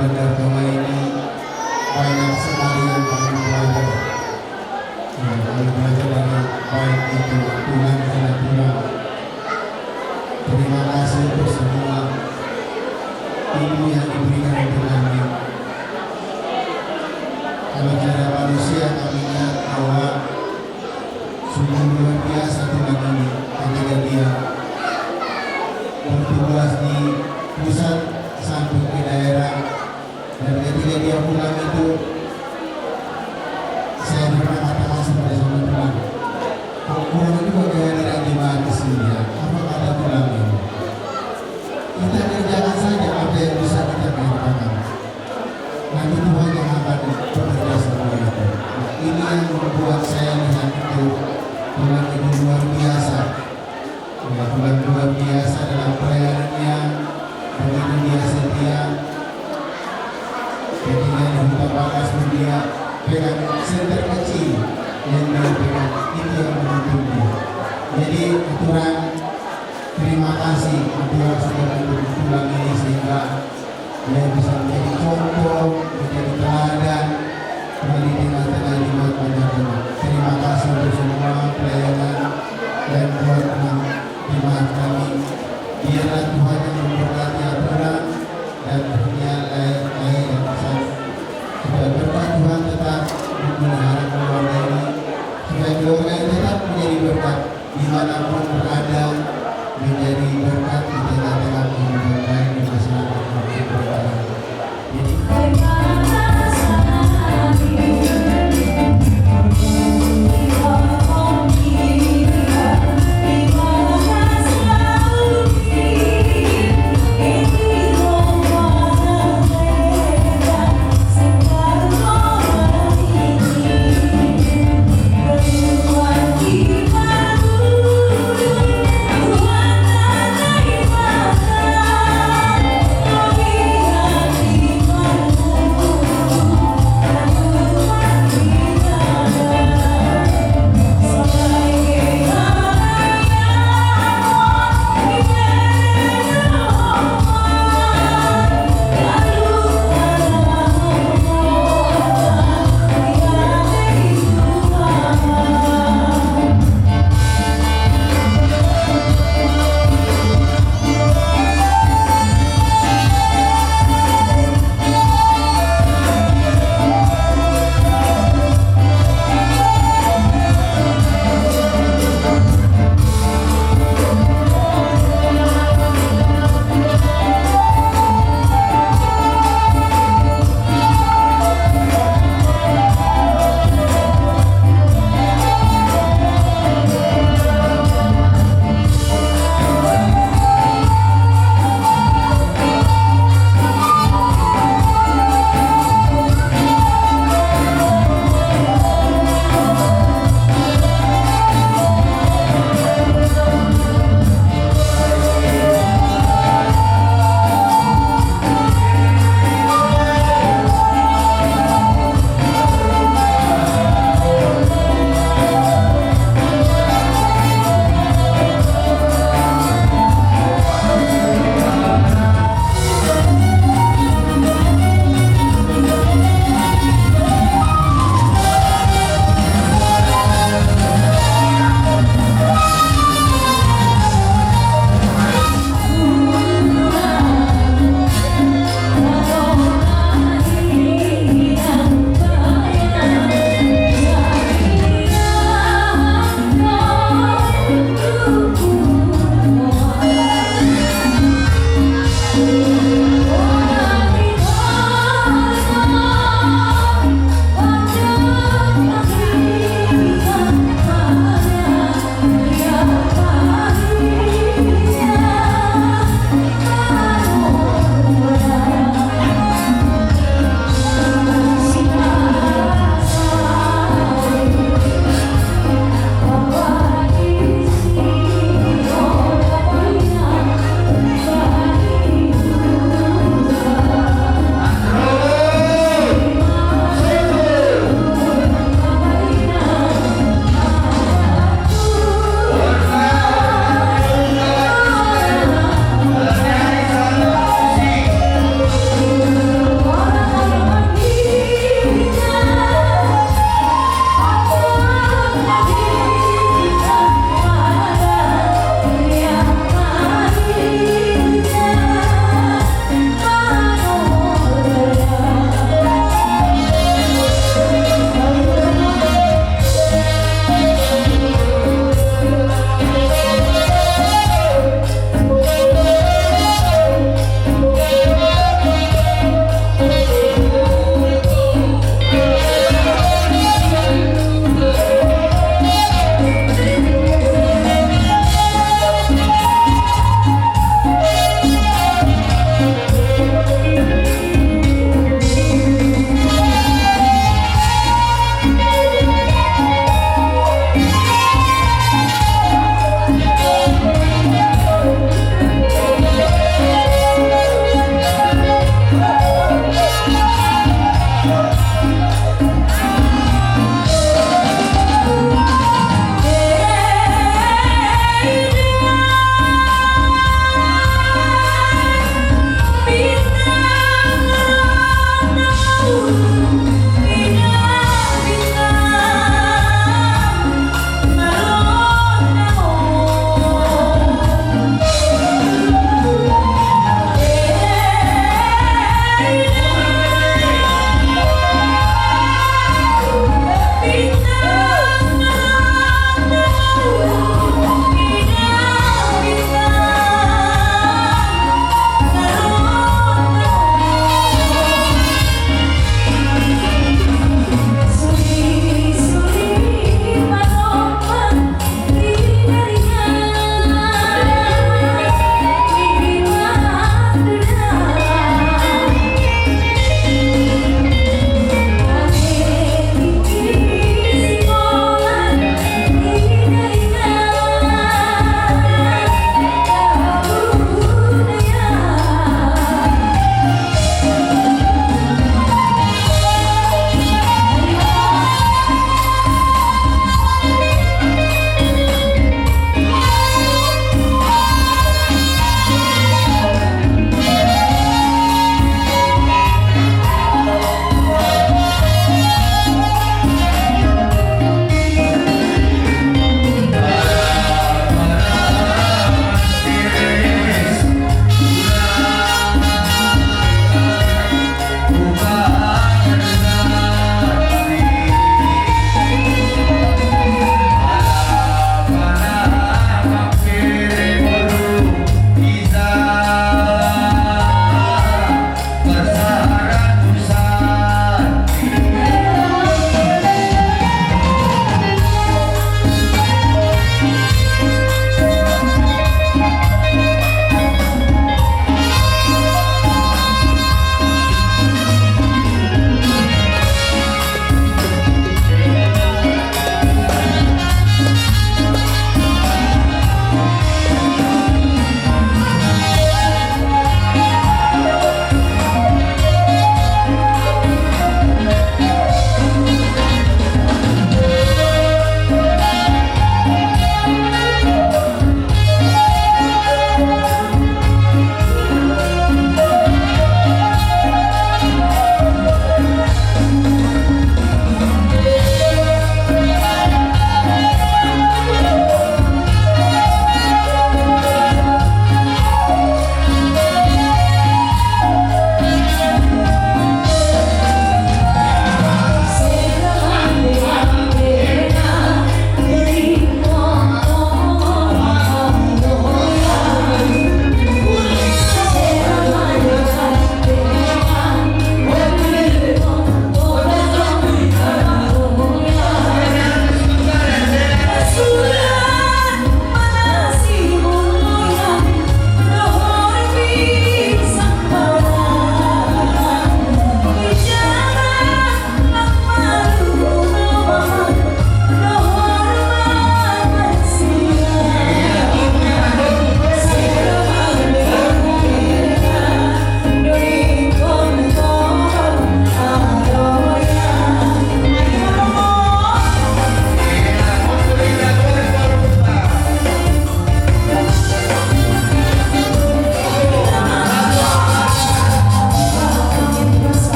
Bandar Tua ini banyak sekali yang kami belajar. Ya, kami belajar dari baik itu Tuhan dan Tuhan. Terima kasih untuk semua ilmu yang diberikan untuk kami. Kalau cara manusia kami lihat bahwa sungguh luar biasa Tuhan ini ketika dia bertugas di pusat sampai ke daerah, dan ketika dia pulang itu saya pernah katakan seperti sama Tuhan, kurang juga kehadiran jemaat di sini ya. Apa kata Tuhan ini? Kita kerjakan saja apa yang bisa kita kerjakan. Nanti Tuhan yang akan bekerja semua itu. Nah, ini yang membuat saya lihat itu Tuhan itu luar biasa. Ya, Tuhan luar biasa dalam pelayanannya. Begitu dia setia. Ketika di Hutan Bakas dia pegang senter kecil yang dia pegang, itu yang menuntut dia. Jadi aturan terima kasih aturan sudah menuntut Tuhan ini sehingga dia bisa menjadi contoh, menjadi teladan di tengah-tengah jemaat Bandar Tua. Terima kasih untuk semua pelayanan dan buat jemaat kami. Biarlah Tuhan yang memberkati aturan dan dunia lain yang bisa supaya berkat Tuhan tetap memelihara keluarga ini, supaya keluarga ini tetap menjadi berkat dimanapun berada, menjadi berkat di tengah-tengah kehidupan baik di masyarakat.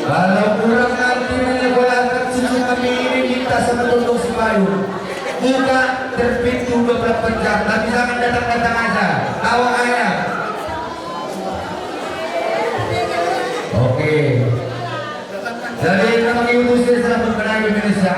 Kalau kurang nanti menyekolahkan susu kami ini minta sama tolong si Bayu. Buka terbit 24 jam, tapi jangan datang-datang aja. Awak ayah. Oke. Jadi kami Indonesia telah berkenaan Indonesia.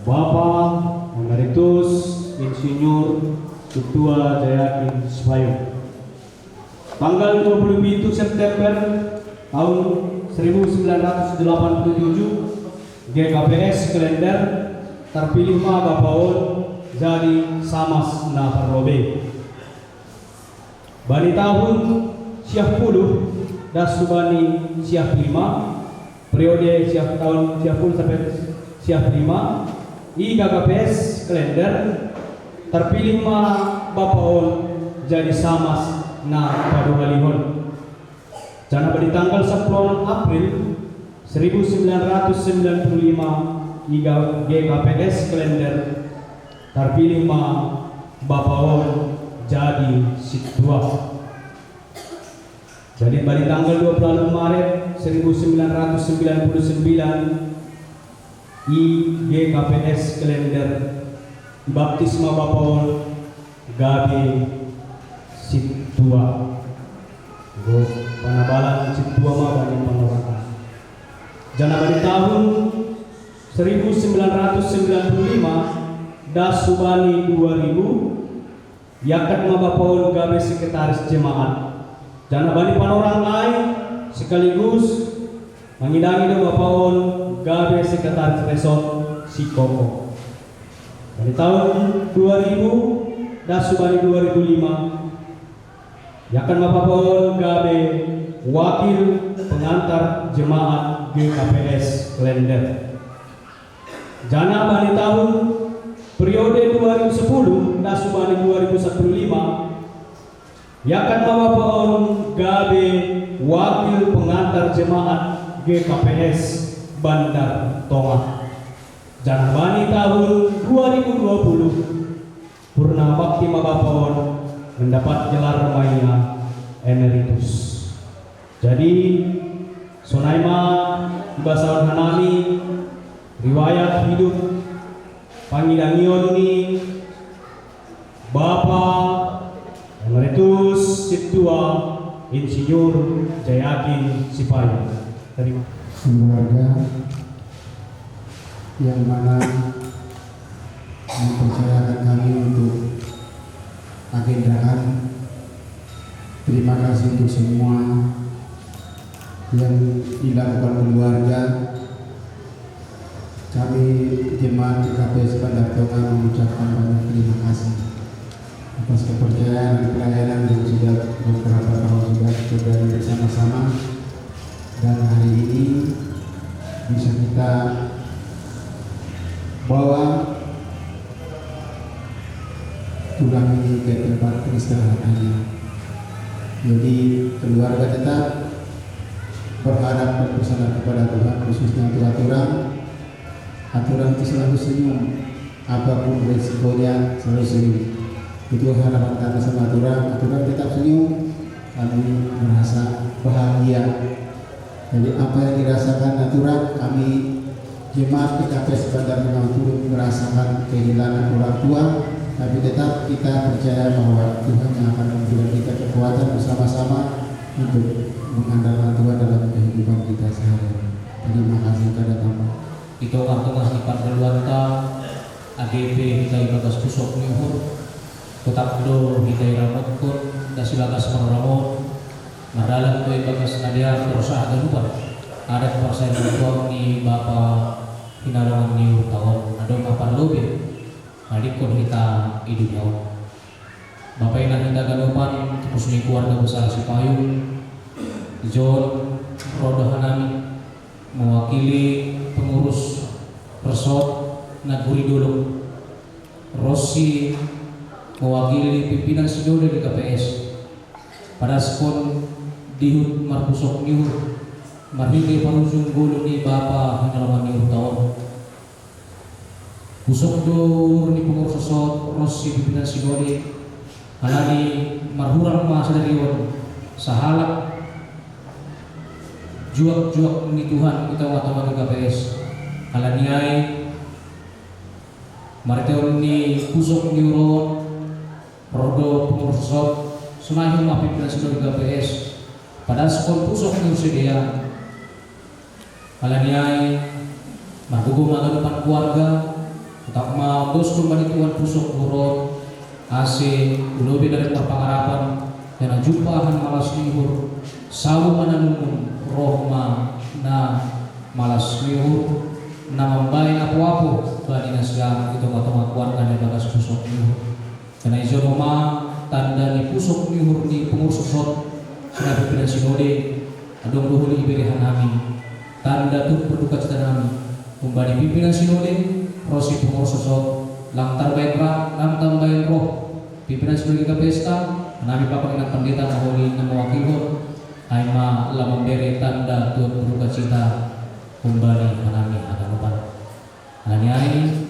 Bapak Emeritus Insinyur Ketua Jayakin Sipayung. Tanggal 27 September tahun 1987 GKPS Klender terpilih Bapaon jadi Samas na Parrobe. Bani tahun Syah 10 das subani Syah 5 periode Syah tahun Syah 10 sampai Syah 5 GKPS Klender terpilih Bapaon jadi Samas na Paduhalihon. Jana pada tanggal 10 April 1995 GKPS Klender terpilih Bapaon jadi Situa. Jadi pada tanggal 26 Maret 1999 GKPS Klender baptisma Bapaon Gabe Situa. Panabalan Situa bani Panorakan. Jana pada tahun 1995 das subani 2000 yakat Bapaon Gabe Sekretaris Jemaat. Jana bani Panorang lain sekaligus mengidangi Bapaon Gabe Sekretaris Resort Sikoko. Pada tahun 2000 das subani 2005 yakan Bapaon Gabe Wakil Pengantar Jemaat GKPS Klender. Jana bani tahun periode 2010 das subani 2015 yakan Bapaon Gabe Wakil Pengantar Jemaat GKPS Bandar Tonga. Jana bani tahun 2020 Purna Bakti Bapaon mendapat gelar Maya Emeritus. Jadi Sonaima Basawan Hanami riwayat hidup Pangidangion ni Bapak Emeritus Situa Insinyur Jayakin Sipayung. Terima keluarga yang mana mempercayakan kami untuk agendakan. Terima kasih untuk semua yang dilakukan keluarga. Kami jemaat GKPS Bandar Tonga mengucapkan banyak terima kasih atas kepercayaan dan pelayanan yang sudah beberapa tahun sudah kita bersama-sama, dan hari ini bisa kita bawa tulang ini ke tempat peristirahatannya. Jadi keluarga tetap berharap dan bersandar kepada Tuhan, khususnya untuk aturan itu selalu senyum, apapun resikonya selalu senyum. Itu harapan kami sama aturan tetap senyum, kami merasa bahagia. Jadi apa yang dirasakan aturan, kami jemaat GKPS Bandar Tonga turut merasakan kehilangan orang tua, tapi tetap kita percaya bahwa Tuhan yang akan memberikan kita kekuatan bersama-sama untuk mengandalkan Tuhan dalam kehidupan kita sehari-hari. Terima kasih kepada Tuhan. Ito ang tengah ipan keluarga AGP hitay bagas pusok niuhur kutakdo hitay ramot kun dasibagas pangramon madalang to bagas nadia perusahaan galupan ada persen tuang ni bapa hinalangan niuhur tahun adong mapan lobe adikon hita idunyaw bapak ina hita galupan tapos ni keluarga besar Sipayung John Roda Hanami mewakili pengurus Persot Naguri Dolong, Rossi mewakili pimpinan Sidode di KPS, pada sekon dihut marpusok niur marhili panujung gulu ni bapa hingalaman niur tahun pusok do umur ni pengurus Persot Rossi pimpinan Sidode halani marhurang masa dari sahalak juak-juak ni Tuhan kita watama ke KPS alaniai mariteon ni kusok ni uron rodo pengursot semahin mapi pinasudo ke KPS pada sekon pusok ni usia alaniai Magugo magadupan keluarga, utak bos kembali Tuhan pusok burot, AC, ulobi dari pangarapan, dan jumpahan malas lihur, sawu mananungun rohma na malas lihur, na membaik apu-apu, bani nasiam itu matang keluarga dan bagas pusok lihur. Karena izin rumah tanda ni pusok lihur ni pengurusot, sinabi pinang sinode, adong luhuli iberihan namin, tanda tu berduka cita namin. Kembali pimpinan sinode, prosi pengurusot, lantar baik roh, pimpinan sinode kita pesta, nami papakinan pendeta maholi na mewakilon, aima la memberi tanda tuan berduka cita, kembali menami akan lupa. Anani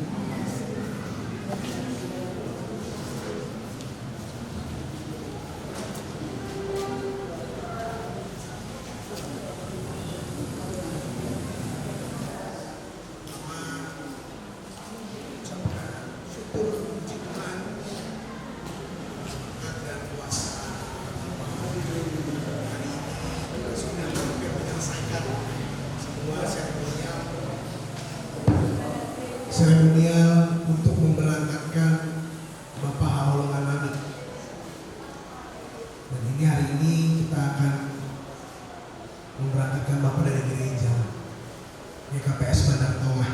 seremonial untuk memberangkatkan Bapak Haulungan Nami. Dan ini hari ini kita akan memberangkatkan Bapak dari gereja GKPS Bandar Tongah.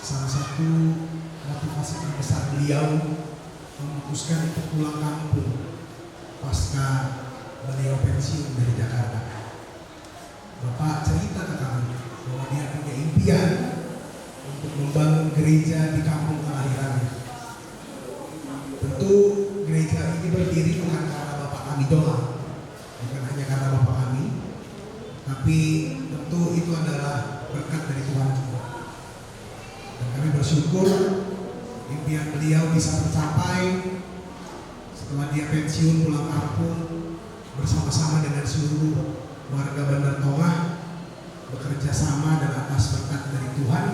Salah satu motivasi terbesar beliau memutuskan untuk pulang kampung pasca beliau pensiun dari Jakarta. Bapak cerita ke kami bahwa dia punya impian untuk membangun gereja di kampung kelahirannya. Tentu gereja ini berdiri bukan karena Bapak kami doang, bukan hanya karena Bapak kami, tapi tentu itu adalah berkat dari Tuhan juga. Dan kami bersyukur impian beliau bisa tercapai setelah dia pensiun pulang kampung bersama-sama dengan seluruh warga Bandar Tongah bekerja sama dan atas berkat dari Tuhan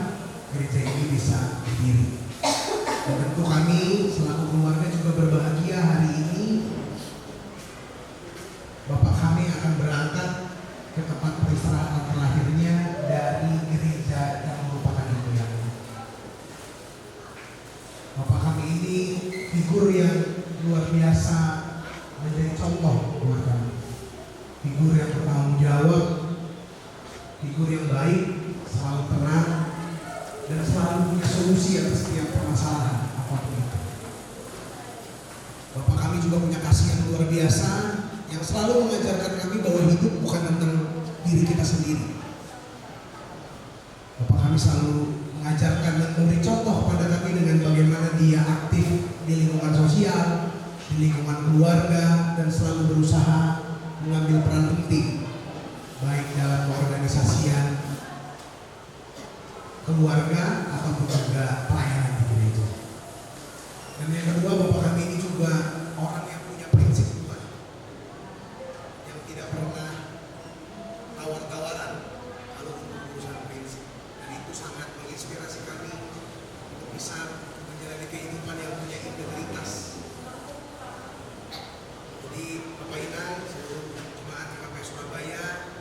gereja ini bisa berdiri. Dan tentu kami selaku keluarga juga berbahagia hari ini Bapak kami akan berangkat ke tempat peristirahatan terakhirnya dari gereja yang merupakan ibu yang Bapak kami ini figur yang luar biasa, menjadi contoh buat kami. Figur yang bertanggung jawab, figur yang baik, selalu tenang, dan selalu punya solusi atas setiap permasalahan apapun itu. Bapak kami juga punya kasih yang luar biasa, yang selalu mengajarkan kami bahwa hidup bukan tentang diri kita sendiri. Bapak kami selalu mengajarkan dan memberi contoh pada kami dengan bagaimana dia aktif di lingkungan sosial, di lingkungan keluarga, dan selalu berusaha mengambil peran penting baik dalam keorganisasian keluarga ataupun juga pelayanan di gereja. Dan yang kedua, Bapak kami ini juga orang yang punya prinsip Tuhan, yang tidak pernah tawar-tawaran kalau untuk urusan prinsip, dan itu sangat menginspirasi kami untuk bisa menjalani kehidupan yang punya integritas. Jadi Bapak Inang, seluruh jemaat GKPS Surabaya,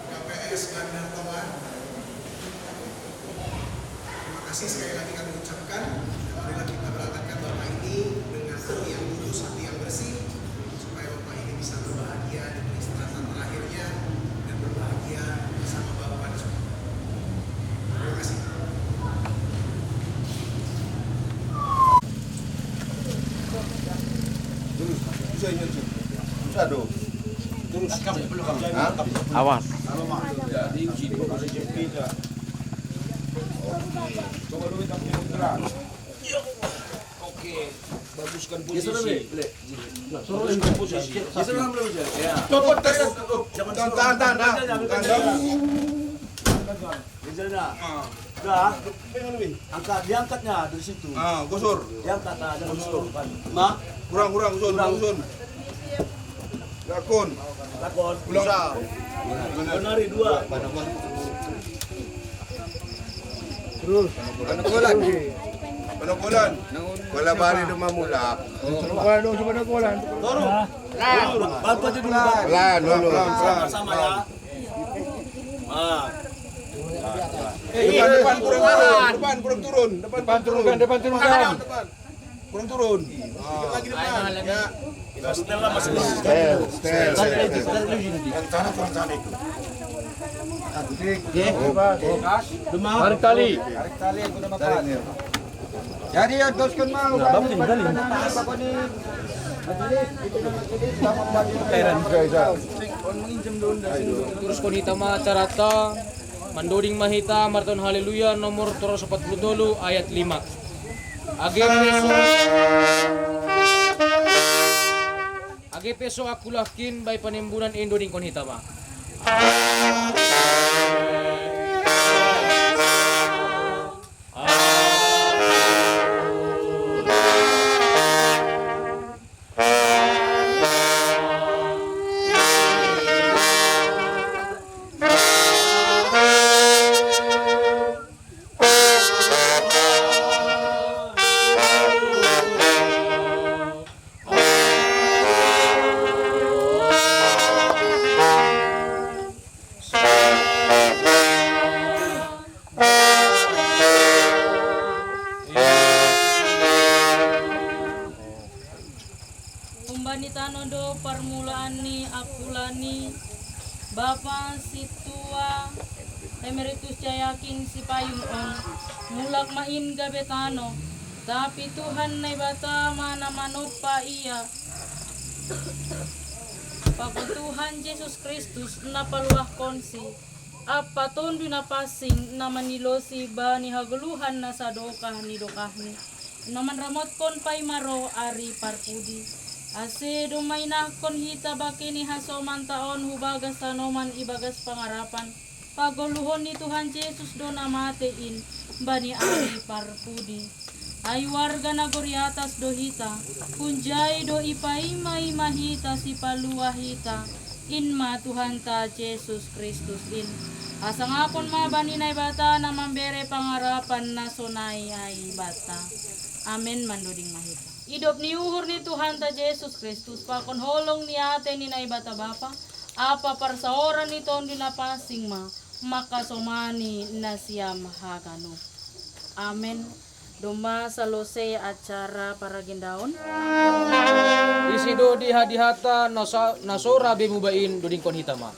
GKPS Bandar Tongah, terima kasih sekali lagi kami ucapkan. Marilah kita berangkatkan Bapak ini dengan hati yang kudus, hati yang bersih, supaya Bapak ini bisa berbahagia di peristirahatan terakhirnya dan berbahagia bersama Bapak di surga. Terima kasih. Awas. Oke, baguskan posisi. Baguskan posisi. Copot tahan. Udah, angkat, diangkatnya dari situ. Gusur. Diangkat, jangan gusur. Kurang usun. Lakon. Ulang. Benari 2. Terus. Manukulan. Wala bari dumamulak. Bapak di dulu. Pelan, pelan. Sama ya. Ah. Depan kurang turun. Depan kurang turun. Depan turunkan. Depan. Kurang turun. Lagi depan. Ya. Setel lah masih. Tarik tali. Jadi teruskan mau. Terus konita macarata mandoding mahita marton haleluya nomor 342 ayat 5. Age peso aku lakin bay panimbunan indoding konita ma. Umbanitano do permulaan ni akulani Bapa si tua emeritus jayakin si payung on mulak main gabetano tapi Tuhan na bata mana manot pa iya Papa Tuhan Yesus Kristus na paluah konsi apa tondo na pasing na manilosi ba ni haguluhan na sa dokah ni naman ramot kon pay maro ari parpudi ase dumay na kon hita bakini hasoman taon hubagas tanoman ibagas pangarapan paguluhon ni Tuhan Yesus do namatein bani ari parpudi ay warga na goriatas do hita kunjay do ipaimay mahita si paluahita inma Tuhan ta Yesus Kristus in asa nga kon mabani na bata na mambere pangarapan na sonay ay bata amen mandoding mahita idop ni uhur ni Tuhan ta Yesus Kristus pakon holong ni ate ni na ibata bapa apa parsaoran ni ton dinapasing ma makasomani na siyam hagano amen duma sa lose acara para gindaon Isido di hadihata nasora bebubain doding konita ma.